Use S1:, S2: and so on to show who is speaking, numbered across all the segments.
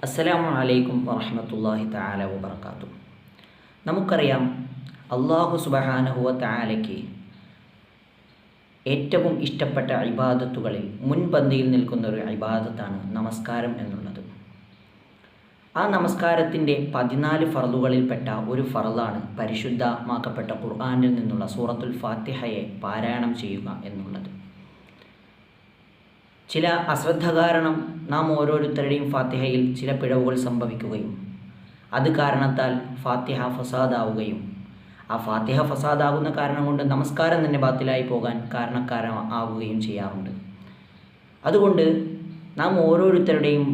S1: അസ്സലാമു അലൈക്കും വറഹ്മത്തുള്ളാഹി തആല വബറകാതുഹു. നമുക്കറിയാം, അല്ലാഹു സുബ്ഹാനഹു വ തആലയ്ക്ക് ഏറ്റവും ഇഷ്ടപ്പെട്ട ഇബാദത്തുകളിൽ മുൻപന്തിയിൽ നിൽക്കുന്ന ഒരു ഇബാദത്താണ് നമസ്കാരം എന്നുള്ളത്. ആ നമസ്കാരത്തിൻ്റെ 14 ഫർളുകളിൽപ്പെട്ട ഒരു ഫർളാണ് പരിശുദ്ധമാക്കപ്പെട്ട ഖുർആനിൽ നിന്നുള്ള സൂറത്തുൽ ഫാത്തിഹയെ പാരായണം ചെയ്യുക എന്നുള്ളത്. ചില അശ്രദ്ധ കാരണം നാം ഓരോരുത്തരുടെയും ഫാത്തിഹയിൽ ചില പിഴവുകൾ സംഭവിക്കുകയും അത് കാരണത്താൽ ഫാത്തിഹ ഫസാദാവുകയും ആ ഫാത്തിഹ ഫസാദാകുന്ന കാരണം കൊണ്ട് നമസ്കാരം തന്നെ ബാത്തിലായി പോകാൻ കാരണക്കാരാവുകയും ചെയ്യാറുണ്ട്. അതുകൊണ്ട് നാം ഓരോരുത്തരുടെയും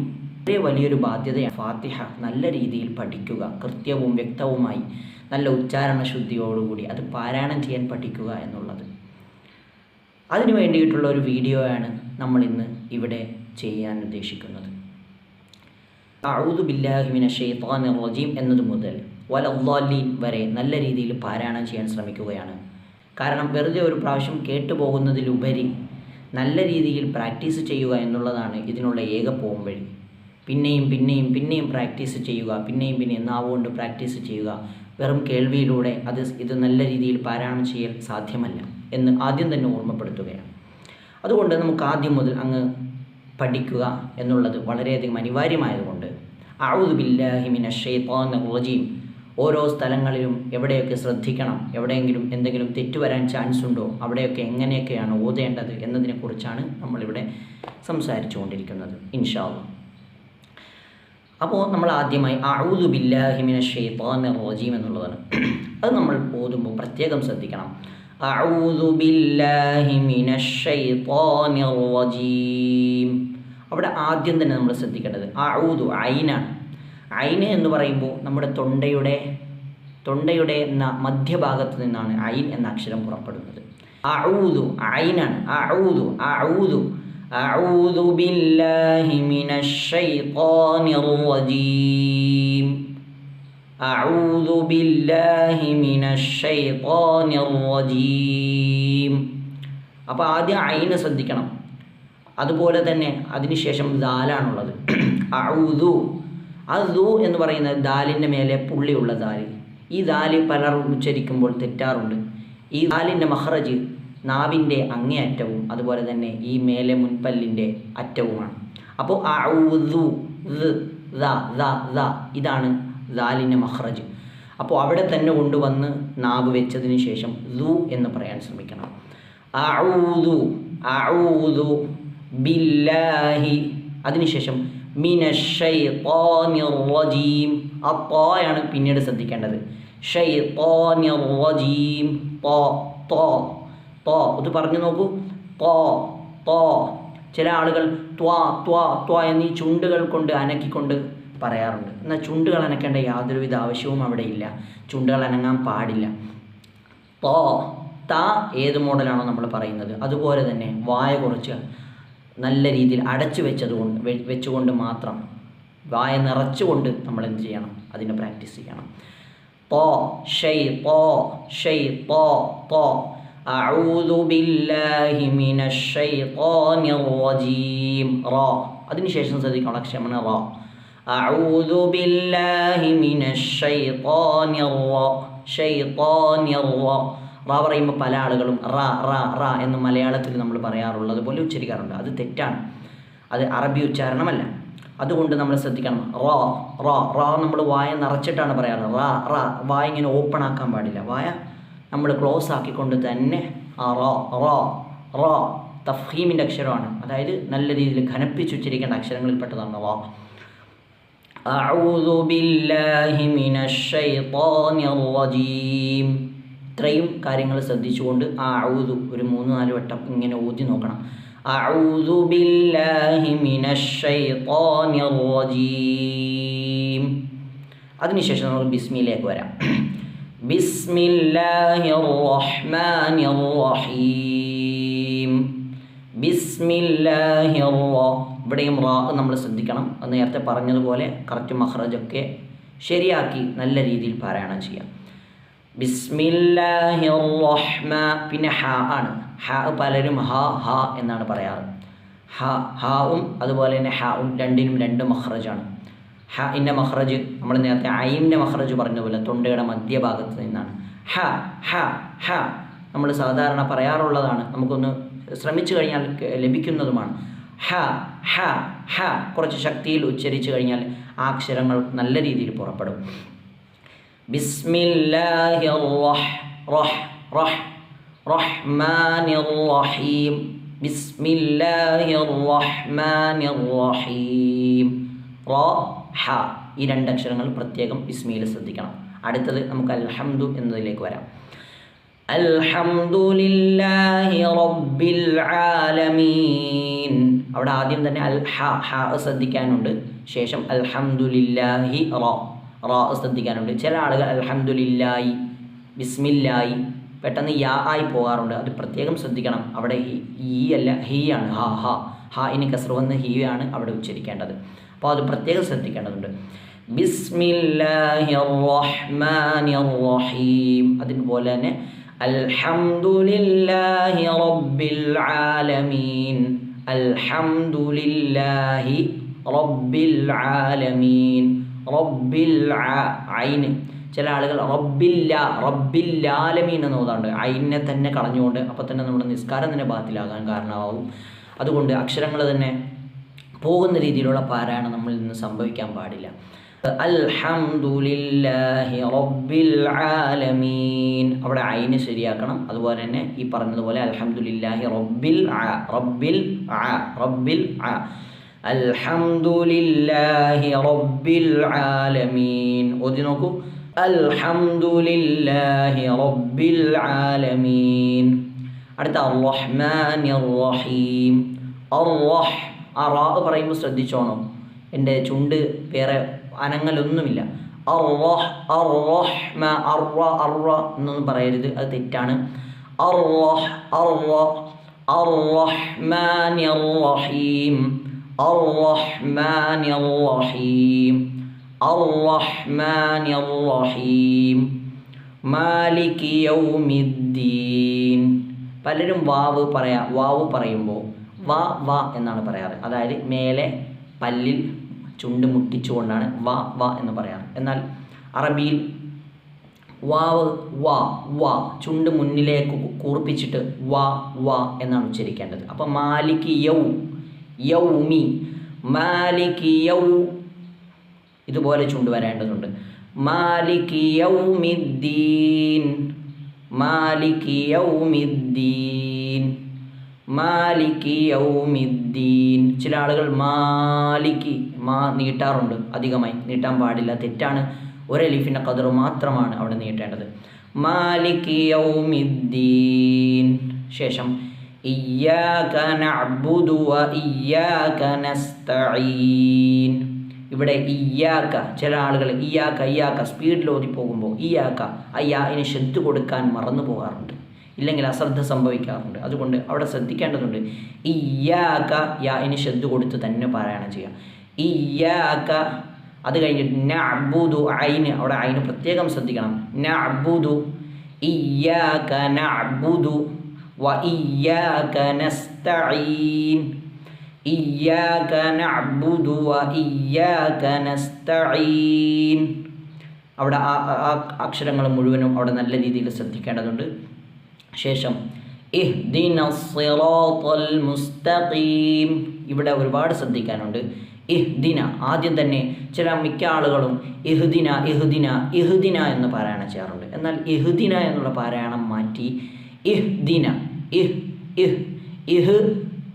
S1: വളരെ വലിയൊരു ബാധ്യതയാണ് ഫാത്തിഹ നല്ല രീതിയിൽ പഠിക്കുക, കൃത്യവും വ്യക്തവുമായി നല്ല ഉച്ചാരണ ശുദ്ധിയോടുകൂടി അത് പാരായണം ചെയ്യാൻ പഠിക്കുക എന്നുള്ളത്. അതിനു വേണ്ടിയിട്ടുള്ള ഒരു വീഡിയോയാണ് നമ്മൾ ഇന്ന് ഇവിടെ ചെയ്യാൻ ഉദ്ദേശിക്കുന്നത്. അഊദു ബില്ലാഹി മിനശ് ശൈത്വാനിർ റജീം എന്നത് മുതൽ വലദ്ദാലീൻ വരെ നല്ല രീതിയിൽ പാരായണം ചെയ്യാൻ ശ്രമിക്കുകയാണ്. കാരണം വെറുതെ ഒരു പ്രാവശ്യം കേട്ടുപോകുന്നതിലുപരി നല്ല രീതിയിൽ പ്രാക്ടീസ് ചെയ്യുക എന്നുള്ളതാണ് ഇതിനുള്ള ഏക പോംവഴി. പിന്നെയും പിന്നെയും പിന്നെയും പ്രാക്ടീസ് ചെയ്യുക, പിന്നെയും നാവുകൊണ്ട് പ്രാക്ടീസ് ചെയ്യുക. വെറും കേൾവിയിലൂടെ ഇത് നല്ല രീതിയിൽ പാരായണം ചെയ്യൽ സാധ്യമല്ല എന്ന് ആദ്യം തന്നെ ഓർമ്മപ്പെടുത്തുകയാണ്. അതുകൊണ്ട് നമുക്ക് ആദ്യം മുതൽ അങ്ങ് പഠിക്കുക എന്നുള്ളത് വളരെയധികം അനിവാര്യമായതുകൊണ്ട് അഊദു ബില്ലാഹി മിനശ് ശൈത്വാനിർ റജീം ഓരോ സ്ഥലങ്ങളിലും എവിടെയൊക്കെ ശ്രദ്ധിക്കണം, എവിടെയെങ്കിലും എന്തെങ്കിലും തെറ്റുവരാൻ ചാൻസ് ഉണ്ടോ, അവിടെയൊക്കെ എങ്ങനെയൊക്കെയാണ് ഓതേണ്ടത് എന്നതിനെക്കുറിച്ചാണ് നമ്മളിവിടെ സംസാരിച്ചു കൊണ്ടിരിക്കുന്നത് ഇൻഷാ അല്ലാഹ്. അപ്പോൾ നമ്മൾ ആദ്യമായി അഊദു ബില്ലാഹി മിനശ് ശൈത്വാനിർ റജീം എന്നുള്ളതാണ്. അത് നമ്മൾ ഓതുമ്പോൾ പ്രത്യേകം ശ്രദ്ധിക്കണം. അഊദു ബില്ലാഹി മിനശ് ശൈത്വാനിർ റജീം. അവിടെ ആദ്യം തന്നെ നമ്മൾ ശ്രദ്ധിക്കേണ്ടത് അഊദു ഐനാണ്. ഐന് എന്ന് പറയുമ്പോൾ നമ്മുടെ തൊണ്ടയുടെ മധ്യഭാഗത്ത് നിന്നാണ് ഐൻ എന്ന അക്ഷരം പുറപ്പെടുന്നത്. അഊദു ഐനാണ്. അഊദു ബില്ലാഹി മിനശ് ശൈത്വാനിർ റജീം. അഊദു ബില്ലാഹി മിനശ് ശൈത്വാനിർ റജീം. അപ്പോൾ ആദ്യം ഐന് ശ്രദ്ധിക്കണം. അതുപോലെ തന്നെ അതിനുശേഷം ദാലാണുള്ളത്. അഊദു, അത് ദു എന്ന് പറയുന്നത് ദാലിൻ്റെ മേലെ പുള്ളിയുള്ള ദാല്. ഈ ദാല് പലർ ഉച്ചരിക്കുമ്പോൾ തെറ്റാറുണ്ട്. ഈ ദാലിൻ്റെ മഖ്റജ് നാവിൻ്റെ അങ്ങേയറ്റവും അതുപോലെ തന്നെ ഈ മേലെ മുൻപല്ലിൻ്റെ അറ്റവുമാണ്. അപ്പോൾ അഊദു ഇതാണ് ദാലിൻ്റെ മഖ്റജ്. അപ്പോൾ അവിടെ തന്നെ കൊണ്ടുവന്ന് നാവ് വെച്ചതിന് ശേഷം ദു എന്ന് പറയാൻ ശ്രമിക്കണം. അഊദു ബില്ലാഹി, അതിനുശേഷം മിനശ് ശൈത്വാനിർ റജീം. ആ ത്വായാണ് പിന്നീട് ശ്രദ്ധിക്കേണ്ടത്. ശൈത്വാനിർ റജീം. ഇത് പറഞ്ഞു നോക്കൂ. ചില ആളുകൾ ത്വാ എന്നീ ചുണ്ടുകൾ കൊണ്ട് അനക്കിക്കൊണ്ട് പറയാറുണ്ട്. എന്നാൽ ചുണ്ടുകൾ അനക്കേണ്ട യാതൊരുവിധ ആവശ്യവും അവിടെ ഇല്ല. ചുണ്ടുകൾ അനങ്ങാൻ പാടില്ല. ത ഏത് മോഡലാണോ നമ്മൾ പറയുന്നത് അതുപോലെ തന്നെ വായ കുറച്ച് നല്ല രീതിയിൽ അടച്ചു വെച്ചുകൊണ്ട് മാത്രം വായ നിറച്ചുകൊണ്ട് നമ്മൾ എന്ത് ചെയ്യണം, അതിനെ പ്രാക്ടീസ് ചെയ്യണം. അഊദു ബില്ലാഹി മിനശ് ശൈത്വാനിർ റജീം. അതിനുശേഷം ശ്രദ്ധിക്കണം അക്ഷരമാണ് റ. അഊദു ബില്ലാഹി മിനശ് ശൈത്വാനിർ റ പറയുമ്പോൾ പല ആളുകളും റ എന്ന് മലയാളത്തിൽ നമ്മൾ പറയാറുള്ളത് പോലെ ഉച്ചരിക്കാറുണ്ട്. അത് തെറ്റാണ്. അത് അറബി ഉച്ചാരണമല്ല. അതുകൊണ്ട് നമ്മൾ ശ്രദ്ധിക്കണം. റ നമ്മൾ വായ നിറച്ചിട്ടാണ് പറയാറ്. വായ ഇങ്ങനെ ഓപ്പൺ ആക്കാൻ പാടില്ല. വായ നമ്മൾ ക്ലോസ് ആക്കിക്കൊണ്ട് തന്നെ റ തഫ്ഹീമിൻ്റെ അക്ഷരമാണ്. അതായത് നല്ല രീതിയിൽ ഘനപ്പിച്ച് ഉച്ചരിക്കേണ്ട അക്ഷരങ്ങളിൽപ്പെട്ടതാണ് റ. അഊദു ബില്ലാഹി മിനശ് ശൈത്വാനിർ റജീം. ഇത്രയും കാര്യങ്ങൾ ശ്രദ്ധിച്ചുകൊണ്ട് അഊദു ഒരു 3-4 വട്ടം ഇങ്ങനെ ഊതി നോക്കണം. അഊദു ബില്ലാഹി മിനശ് ശൈത്വാനിർ റജീം. അതിനുശേഷം നമ്മൾ ബിസ്മിയിലേക്ക് വരാം. ബിസ്മില്ലാഹിർ റഹ്മാനിർ റഹീം. ബിസ്മില്ലാഹിർ ഇവിടെയും റാ നമ്മൾ ശ്രദ്ധിക്കണം. അത് നേരത്തെ പറഞ്ഞതുപോലെ കറക്റ്റ് മഖ്റജൊക്കെ ശരിയാക്കി നല്ല രീതിയിൽ പാരായണം ചെയ്യാം. ബിസ്മില്ലാഹിർ റഹ്മാൻ. പിന്നെ ഹ ആണ്. ഹ പലരും ഹ എന്നാണ് പറയാറ്. ഹാവും അതുപോലെ തന്നെ ഹാവും രണ്ടിനും രണ്ട് മഖ്റജാണ്. ഹ ഇൻ്റെ മഖ്റജ് നമ്മൾ നേരത്തെ ഐൻ്റെ മഖ്റജ് പറഞ്ഞതുപോലെ തൊണ്ടയുടെ മധ്യഭാഗത്ത് നിന്നാണ്. ഹ ഹ ഹ നമ്മൾ സാധാരണ പറയാറുള്ളതാണ്, നമുക്കൊന്ന് ശ്രമിച്ചു കഴിഞ്ഞാൽ ലഭിക്കുന്നതുമാണ്. ഹ ഹ ഹ കുറച്ച് ശക്തിയിൽ ഉച്ചരിച്ചു കഴിഞ്ഞാൽ ആ അക്ഷരങ്ങൾ നല്ല രീതിയിൽ പുറപ്പെടും. ബിസ്മില്ലാഹിർ റഹ്മാനിർ റഹീം. ബിസ്മില്ലാഹിർ റഹ്മാനിർ റഹീം. റ ഹ ഈ രണ്ടക്ഷരങ്ങൾ പ്രത്യേകം ബിസ്മിയിൽ ശ്രദ്ധിക്കണം. അടുത്തത് നമുക്ക് അൽഹംദു എന്നതിലേക്ക് വരാം. അൽഹംദുലില്ലാഹി റബ്ബിൽ ആലമീൻ. അവിടെ ആദ്യം തന്നെ അൽ ഹ ശ്രദ്ധിക്കാനുണ്ട്, ശേഷം അൽഹംദുലില്ലാഹി റ ശ്രദ്ധിക്കാനുണ്ട്. ചില ആളുകൾ അൽഹംദുലില്ലാഹി ബിസ്മില്ലാഹി പെട്ടെന്ന് യാ ആയി പോകാറുണ്ട്, അത് പ്രത്യേകം ശ്രദ്ധിക്കണം. അവിടെ ഈ അല്ല ഹി ആണ്. ഹ ഇനി കസ്ർ വന്ന് ഹി ആണ് അവിടെ ഉച്ചരിക്കേണ്ടത്, അപ്പോൾ അത് പ്രത്യേകം ശ്രദ്ധിക്കേണ്ടതുണ്ട്. ബിസ്മില്ലാഹിർ റഹ്മാനിർ റഹീം. അതുപോലെ തന്നെ അൽഹംദുലില്ലാഹി റബ്ബിൽ ആലമീൻ. അൽഹംദുലില്ലാഹി റബ്ബിൽ ആലമീൻ. റബ്ബിൽ ഐൻ. ചില ആളുകൾ റബ്ബില്ലാലമീൻ എന്ന് ഓതാറുണ്ട്, ഐനെ തന്നെ കളഞ്ഞുകൊണ്ട്. അപ്പോൾ തന്നെ നമ്മുടെ നിസ്കാരം തന്നെ ബാത്തിലാകാൻ കാരണമാവും. അതുകൊണ്ട് അക്ഷരങ്ങൾ തന്നെ പോകുന്ന രീതിയിലുള്ള പാരായണം നമ്മളിൽ നിന്ന് സംഭവിക്കാൻ പാടില്ല. അൽഹംദുലില്ലാഹി റബ്ബിൽ ആലമീൻ അവിടെ ഐന് ശരിയാക്കണം. അതുപോലെ തന്നെ ഈ പറഞ്ഞതുപോലെ അൽഹംദുലില്ലാഹി റബ്ബിൽ അൽഹംദുലില്ലാഹി റബ്ബിൽ ആലമീൻ. ഓതി നോക്കൂ. അൽഹംദുലില്ലാഹി റബ്ബിൽ ആലമീൻ. അടുത്ത അർറഹ്മാനിർ റഹീം. ആ റാ പറയുമ്പോൾ ശ്രദ്ധിച്ചോണം, എൻ്റെ ചുണ്ട് വേറെ അനങ്ങലൊന്നുമില്ല. എന്നൊന്നും പറയരുത്, അത് തെറ്റാണ്. അർറഹ്മാനിർ റഹീം. അർറഹ്മാനിർ റഹീം. അർറഹ്മാനിർ റഹീം. മാലികി യൗമിദ്ദീൻ. പലരും വാവ് പറയുമ്പോൾ വ എന്നാണ് പറയാറ്, അതായത് മേലെ പല്ലിൽ ചുണ്ട് മുട്ടിച്ചുകൊണ്ടാണ് വ എന്ന് പറയാറ്. എന്നാൽ അറബിയിൽ വാവ് ചുണ്ട് മുന്നിലേക്ക് കൂർപ്പിച്ചിട്ട് വ എന്നാണ് ഉച്ചരിക്കേണ്ടത്. അപ്പം മാലികി യൗമി, മാലികി ഇതുപോലെ ചുണ്ട് വരേണ്ടതുണ്ട്. Maliki യൗമിദ്ദീൻ, Maliki യൗമിദ്ദീൻ, Maliki യൗമിദ്ദീൻ. ചില ആളുകൾ മാലിക്കി നീട്ടാറുണ്ട്, അധികമായി നീട്ടാൻ പാടില്ല, തെറ്റാണ്. ഒരു അലിഫിൻ്റെ ഖദർ മാത്രമാണ് അവിടെ നീട്ടേണ്ടത്. മാലികി യൗമിദ്ദീൻ. ശേഷം ഇയ്യാക നഅ്ബുദു വ ഇയ്യാക നസ്തഈൻ. ഇവിടെ ഇയ്യാക്ക, ചില ആളുകൾ ഇയ്യാക്ക സ്പീഡിൽ ഓതിപ്പോകുമ്പോൾ ഇന് ശ്രദ്ധ കൊടുക്കാൻ മറന്നു പോകാറുണ്ട്, ഇല്ലെങ്കിൽ അശ്രദ്ധ സംഭവിക്കാറുണ്ട്. അതുകൊണ്ട് അവിടെ ശ്രദ്ധിക്കേണ്ടതുണ്ട്. ഇയ്യാക്ക ഇന് ശ്രദ്ധ കൊടുത്ത് തന്നെ പാരായണം ചെയ്യുക. ഇയ്യാക്ക. അത് കഴിഞ്ഞിട്ട് നഅ്ബുദു അവിടെ ഐന് പ്രത്യേകം ശ്രദ്ധിക്കണം. നഅ്ബുദു, ഇയ്യാക നഅ്ബുദു വ ഇയ്യാക നസ്തഈൻ. ഇയ്യാക നഅ്ബുദു വ ഇയ്യാക നസ്തഈൻ. അവിടെ ആ അക്ഷരങ്ങൾ മുഴുവനും അവിടെ നല്ല രീതിയിൽ ശ്രദ്ധിക്കേണ്ടതുണ്ട്. ശേഷം ഇഹ്ദിനസ് സിറാത്തൽ മുസ്തഖീം. ഇവിടെ ഒരുപാട് ശ്രദ്ധിക്കാനുണ്ട്. ഇഹ്ദിന ആദ്യം തന്നെ മിക്ക ആളുകളും ഇഹ്ദിന എന്ന് പാരായണം ചെയ്യാറുണ്ട്. എന്നാൽ ഇഹ്ദിന എന്നുള്ള പാരായണം മാറ്റി ഇഹ്ദിന ഇഹ്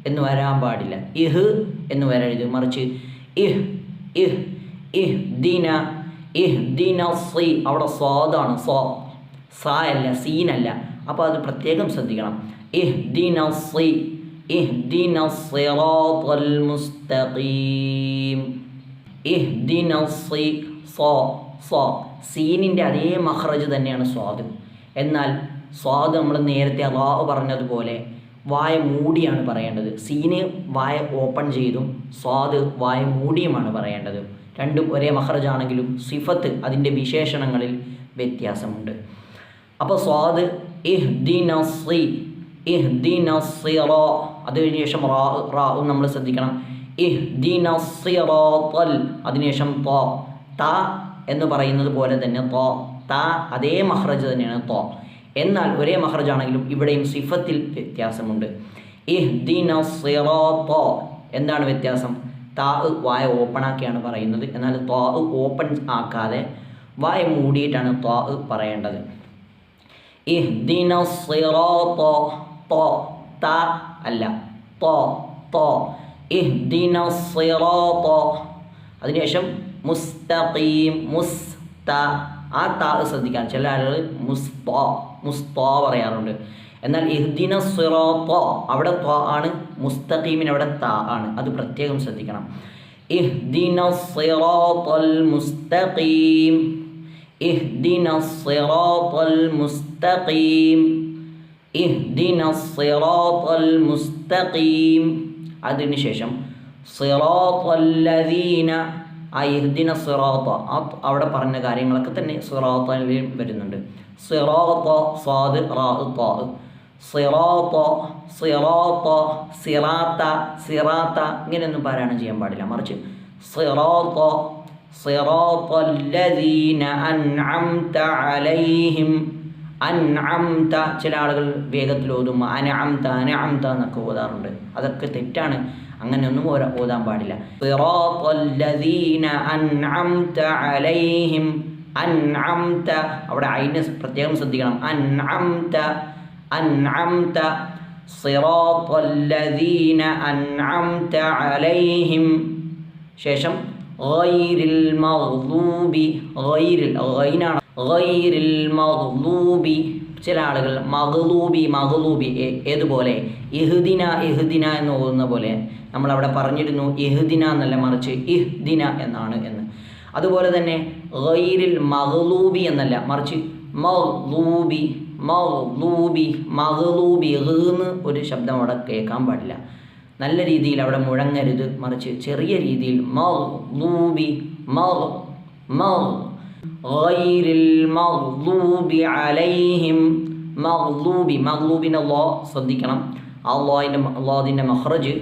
S1: എന്ന് വരാൻ പാടില്ല. ഇഹ് എന്ന് വരരുത്, മറിച്ച് ഇഹ്ദിന സി. അവിടെ സ്വാദാണ്, സാ അല്ല, സീനല്ല. അപ്പോൾ അത് പ്രത്യേകം ശ്രദ്ധിക്കണം. ഇഹ്ദിനസ് സിറാത്തൽ മുസ്തഖീം. സീനിൻ്റെ അതേ മഖ്റജ് തന്നെയാണ് സ്വാദ്. എന്നാൽ സ്വാദ് നമ്മൾ നേരത്തെ റാ പറഞ്ഞതുപോലെ വായ മൂടിയാണ് പറയേണ്ടത്. സീന് വായ ഓപ്പൺ ചെയ്തും സ്വാദ് വായ മൂടിയുമാണ് പറയേണ്ടത്. രണ്ടും ഒരേ മഖ്റജാണെങ്കിലും സിഫത്ത് അതിൻ്റെ വിശേഷണങ്ങളിൽ വ്യത്യാസമുണ്ട്. അപ്പോൾ സ്വാദ് ഇഹ്ദിനസ്സി. അത് കഴിഞ്ഞ ശേഷം റാവും നമ്മൾ ശ്രദ്ധിക്കണം. ഇഹ്ദിനസ് സിറാത്തൽ, അതിനുശേഷം തോ, ത എന്ന് പറയുന്നത് പോലെ തന്നെ തോ, ത അതേ മഖ്റജ് തന്നെയാണ് തോ. എന്നാൽ ഒരേ മഖ്റജാണെങ്കിലും ഇവിടെയും സിഫത്തിൽ വ്യത്യാസമുണ്ട്. ഇഹ്ദിനസ് സിറാത്ത, എന്താണ് വ്യത്യാസം? താ വായ ഓപ്പൺ ആക്കിയാണ് പറയുന്നത്, എന്നാൽ ത്വാ ഓപ്പൺ ആക്കാതെ വായ മൂടിയിട്ടാണ് ത്വാ പറയേണ്ടത്. ഇഹ്ദിനസ് സിറാത്ത, തോ, ത അല്ല, തോ, തോ, ഇഹ്ദിനസ് സിറാത്ത. അതിനുശേഷം മുസ്തഖീം, മുസ്ത, ആ താ ശ്രദ്ധിക്കാൻ. ചില ആളുകൾ മുസ്തോ പറയാറുണ്ട്. എന്നാൽ ഇഹ്ദിനസ് സിറാത്ത അവിടെ ത്വാ ആണ്, മുസ്തഖീമിന് അവിടെ താ ആണ്. അത് പ്രത്യേകം ശ്രദ്ധിക്കണം. ഇഹ്ദിനസ് സിറാത്തൽ മുസ്തഖീം, ഇഹ്ദിനസ് സിറാത്തൽ മുസ്തഖീം, ഇഹ്ദിനസ് സിറാത്തൽ മുസ്തഖീം. അതിനുശേഷം സിറാത്തല്ലദീന, ആ ഇഹ്ദിന സിറാത്ത അവിടെ പറഞ്ഞ കാര്യങ്ങളൊക്കെ തന്നെ സിറാത്തയിൽ വരുന്നുണ്ട്. സിറാത്ത, സ്വാദ്, റാ, ത്വാ, സിറാത്ത, സിറാത്ത, സിറാത്ത, സിറാത്ത ഇങ്ങനെയൊന്നും പാരായണം ചെയ്യാൻ പാടില്ല. മറിച്ച് സിറാത്ത, സിറാത്തല്ലദീന അൻഅംത അലൈഹിം, അൻഅംത. ചില ആളുകൾ വേഗത്തിൽ ഓതുമ്പോൾ അനഅംത അനഅംത എന്നൊക്കെ ഓതാറുണ്ട്. അതൊക്കെ തെറ്റാണ്, അങ്ങനെയൊന്നും ഓതാൻ പാടില്ല. സിറാത്തല്ലദീന അൻഅംത അലൈഹിം, അൻഅംത അവിടെ ഐന് പ്രത്യേകം ശ്രദ്ധിക്കണം. അൻഅംത, അൻഅംത, സിറാത്തല്ലദീന അൻഅംത അലൈഹിം. ശേഷം ഗൈരിൽ മഗ്ദൂബി, ഗൈരിൽ ഗൈനാണ്, ഗൈരിൽ മഗ്ദൂബി. ചില ആളുകൾ മഗ്ലൂബി, മഗ്ലൂബി ഏതുപോലെ ഇഹ്ദിന, ഇഹ്ദിന എന്ന് ഓതുന്ന പോലെ. നമ്മളവിടെ പറഞ്ഞിരുന്നു ഇഹ്ദിന എന്നല്ല, മറിച്ച് ഇഹ്ദിന എന്നാണ് എന്ന്. അതുപോലെ തന്നെ ഗൈരിൽ മഗ്ലൂബി എന്നല്ല, മറിച്ച് മഗ്ലൂബി, മഗ്ലൂബി, മഗ്ലൂബി. എന്ന് ഒരു ശബ്ദം അവിടെ കേൾക്കാൻ പാടില്ല. നല്ല രീതിയിൽ അവിടെ മുഴങ്ങരുത്, മറിച്ച് ചെറിയ രീതിയിൽ മഗ്ലൂബി, ഗൈരിൽ മഗ്ലൂബി അലൈഹിം, മഗ്ലൂബി. മഗ്ലൂബിൻ്റെ ലോ ശ്രദ്ധിക്കണം. ആ ലോതിൻ്റെ മഖ്റജ്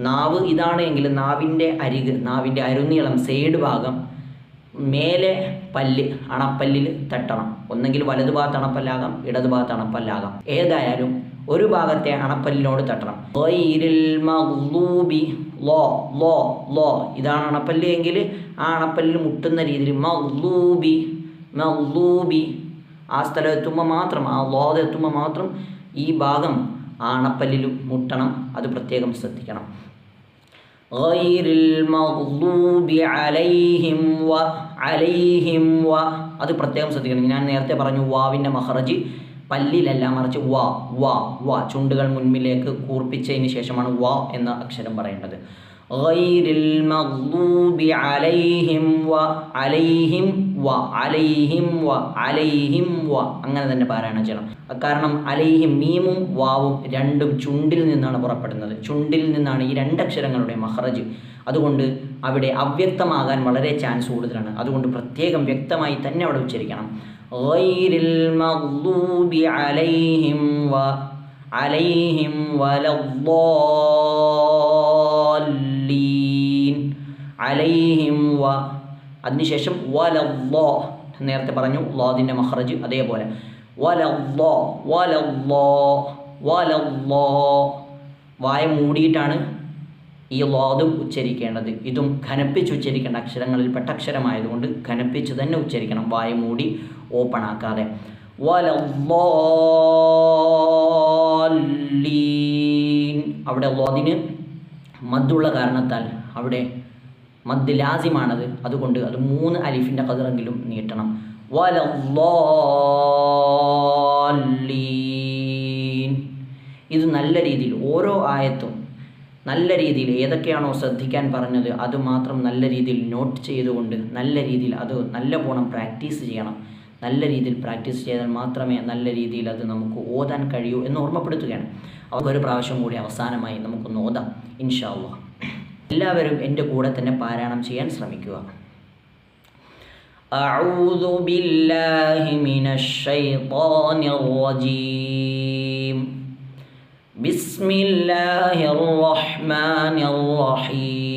S1: നാവ് ഇതാണ് എങ്കിൽ നാവിൻ്റെ അരിക്, നാവിൻ്റെ അരുനീളം, സൈഡ് ഭാഗം മേലെ പല്ല്, അണപ്പല്ലിൽ തട്ടണം. ഒന്നെങ്കിൽ വലതു ഭാഗത്ത് അണപ്പല്ലാകാം, ഇടതു ഭാഗത്ത് അണപ്പല്ലാകാം. ഏതായാലും ഒരു ഭാഗത്തെ അണപ്പല്ലിനോട് തട്ടണം. ഗൈരിൽ മഗ്ലൂബി, ലോ, ലോ, ലോ, ഇതാണ് അണപ്പല്ല് എങ്കിൽ ആ അണപ്പല്ലിൽ മുട്ടുന്ന രീതിയിൽ മഗ്ലൂബി, മഗ്ലൂബി. ആ സ്ഥലം എത്തുമ്പോൾ മാത്രം, ആ ലോത് എത്തുമ്പോൾ മാത്രം ഈ ഭാഗം ആ അണപ്പല്ലിൽ മുട്ടണം. അത് പ്രത്യേകം ശ്രദ്ധിക്കണം. ഗൈരിൽ മഗ്ലൂബി അലൈഹിം വ, അലൈഹിം വ, അത് പ്രത്യേകം ശ്രദ്ധിക്കണം. ഞാൻ നേരത്തെ പറഞ്ഞു വാവിൻ്റെ മഖ്റജ് പല്ലിലല്ല, മറിച്ച് വ, വ, വ, ചുണ്ടുകൾ മുൻപിലേക്ക് കൂർപ്പിച്ചതിന് ശേഷമാണ് വ എന്ന അക്ഷരം പറയേണ്ടത്. ഗൈരിൽ മഗ്ലൂബി അലൈഹിം വ, അലൈഹിം വ, അലൈഹിം വ, അലൈഹിം വ, അങ്ങനെ തന്നെ പാരായണം ചെയ്യണം. കാരണം അലൈഹിം മീമും വാവും രണ്ടും ചുണ്ടിൽ നിന്നാണ് പുറപ്പെടുന്നത്. ചുണ്ടിൽ നിന്നാണ് ഈ രണ്ടക്ഷരങ്ങളുടെ മഖ്റജ്. അതുകൊണ്ട് അവിടെ അവ്യക്തമാകാൻ വളരെ ചാൻസ് കൂടുതലാണ്. അതുകൊണ്ട് പ്രത്യേകം വ്യക്തമായി തന്നെ അവിടെ ഉച്ചരിക്കണം. ഗൈരിൽ മഗ്ലൂബി അലൈഹിം വ, അലൈഹിം വലദ്ദാല്ലീൻ, അലൈഹിം വ. അതിനുശേഷം വലദ്ദാ, നേരത്തെ പറഞ്ഞു ലോദിൻ്റെ മഖ്റജ് അതേപോലെ വലദ്ദാ, വലദ്ദാ, വലദ്ദാ. വായ മൂടിയിട്ടാണ് ഈ ലോദും ഉച്ചരിക്കേണ്ടത്. ഇതും ഘനപ്പിച്ച് ഉച്ചരിക്കേണ്ട അക്ഷരങ്ങളിൽ പെട്ട അക്ഷരമായതുകൊണ്ട് ഘനപ്പിച്ച് തന്നെ ഉച്ചരിക്കണം, വായ മൂടി ഓപ്പൺ ആക്കാതെ. വലദ്ദാല്ലീൻ, അവിടെ ലോദിന് മദ്ദുള്ള കാരണത്താൽ അവിടെ മദ് ലാസിമാണത്. അതുകൊണ്ട് അത് 3 അലിഫിൻ്റെ ഖദറെങ്കിലും നീട്ടണം. വലദ്ദാല്ലീൻ. ഇത് നല്ല രീതിയിൽ ഓരോ ആയത്തും നല്ല രീതിയിൽ ഏതൊക്കെയാണോ ശ്രദ്ധിക്കാൻ പറഞ്ഞത് അത് മാത്രം നല്ല രീതിയിൽ നോട്ട് ചെയ്തുകൊണ്ട് നല്ല രീതിയിൽ അത് നല്ല പോണം പ്രാക്ടീസ് ചെയ്യണം. നല്ല രീതിയിൽ പ്രാക്ടീസ് ചെയ്താൽ മാത്രമേ നല്ല രീതിയിൽ അത് നമുക്ക് ഓതാൻ കഴിയൂ എന്ന് ഓർമ്മപ്പെടുത്തുകയാണ്. ഒരു പ്രാവശ്യം കൂടി അവസാനമായി നമുക്കൊന്ന് ഓതാം ഇൻഷാ അല്ലാഹ്. എല്ലാവരും എൻ്റെ കൂടെ തന്നെ പാരായണം ചെയ്യാൻ ശ്രമിക്കുക. അഊദു ബില്ലാഹി മിനശ് ശൈത്വാനിർ റജീം. ബിസ്മില്ലാഹിർ റഹ്മാനിർ റഹീം.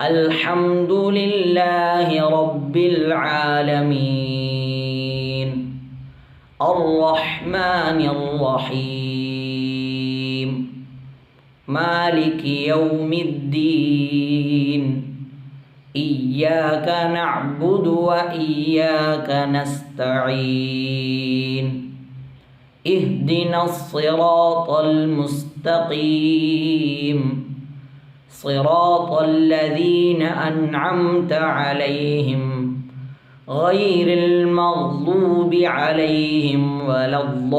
S1: الحمد لله رب العالمين الرحمن الرحيم مالك يوم الدين إياك نعبد وإياك نستعين اهدنا الصراط المستقيم صراط الذين أنعمت عليهم غير المغضوب عليهم ولا الضالين